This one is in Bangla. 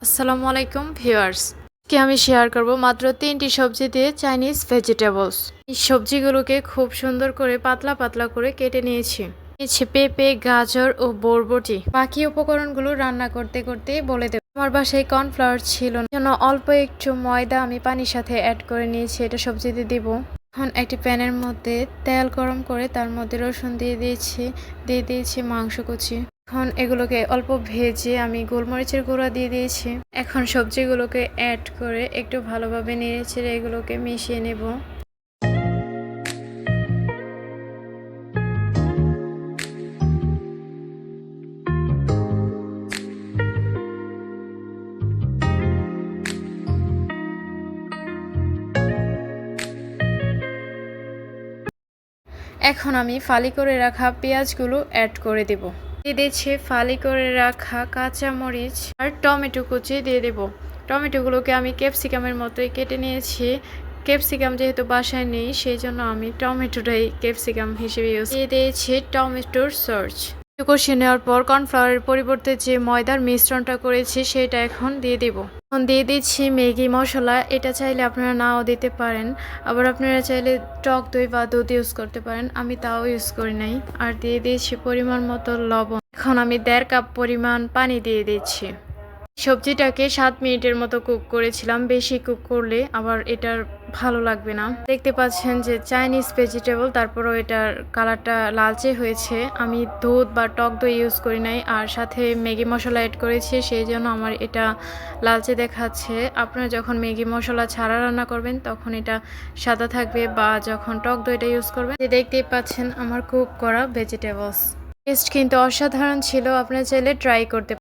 আসসালামু আলাইকুম ভিউয়ার্স। আজকে আমি শেয়ার করব মাত্র 3টি সবজি দিয়ে চাইনিজ ভেজিটেবলস। এই সবজিগুলোকে খুব সুন্দর করে পাতলা পাতলা করে কেটে নিয়েছি। পেঁপে, গাজর ও বরবটি। বাকি উপকরণগুলো রান্না করতে করতে বলে দেব। আমার বাসায় কর্নফ্লাওয়ার ছিল না, জন্য অল্প একটু ময়দা আমি পানির সাথে অ্যাড করে নিয়েছি। এটা সবজিতে দিব। এখন একটি প্যানের মধ্যে তেল গরম করে তার মধ্যে রসুন দিয়ে দিয়েছি মাংস কুচি। এখন এগুলোকে অল্প ভেজে আমি গোলমরিচের গুঁড়া দিয়ে দিয়েছি। এখন সবজিগুলোকে অ্যাড করে একটু ভালোভাবে নেড়েচেড়ে এগুলোকে মিশিয়ে নেব। এখন আমি ফালি করে রাখা পেঁয়াজগুলো অ্যাড করে দেব। দিয়ে দিচ্ছি ফালি করে রাখা কাঁচামরিচ আর টমেটো কুচি দিয়ে দেব। টমেটোগুলোকে আমি ক্যাপসিকামের মতোই কেটে নিয়েছি। ক্যাপসিকাম যেহেতু বাসায় নেই, সেই জন্য আমি টমেটোটাই ক্যাপসিকাম হিসেবে ইউজ দিয়ে দিয়েছি টমেটোর সস। কষিয়ে নেওয়ার পর কর্নফ্লাওয়ারের পরিবর্তে যে ময়দার মিশ্রণটা করেছি সেটা এখন দিয়ে দেব। এখন দিয়ে দিচ্ছি ম্যাগি মশলা। এটা চাইলে আপনারা নাও দিতে পারেন, আবার আপনারা চাইলে টক দই বা দুধ ইউজ করতে পারেন। আমি তাও ইউজ করি নাই। আর দিয়ে দিয়েছি পরিমাণ মতো লবণ। এখন আমি 1.5 কাপ পরিমাণ পানি দিয়ে দিচ্ছি। সবজিটাকে 7 মিনিটের মতো কুক করেছিলাম। বেশি কুক করলে আবার এটার ভালো লাগবে না। দেখতে পাচ্ছেন যে চাইনিজ ভেজিটেবল, তারপরও এটার কালারটা লালচে হয়েছে। আমি দুধ বা টক দই ইউজ করি নাই, আর সাথে ম্যাগি মশলা অ্যাড করেছি, সেই জন্য আমার এটা লালচে দেখাচ্ছে। আপনারা যখন ম্যাগি মশলা ছাড়া রান্না করবেন তখন এটা সাদা থাকবে, বা যখন টক দইটা ইউজ করবেন। দেখতেই পাচ্ছেন আমার কুক করা ভেজিটেবলস। টেস্ট কিন্তু অসাধারণ ছিল। আপনারা চাইলে ট্রাই করতে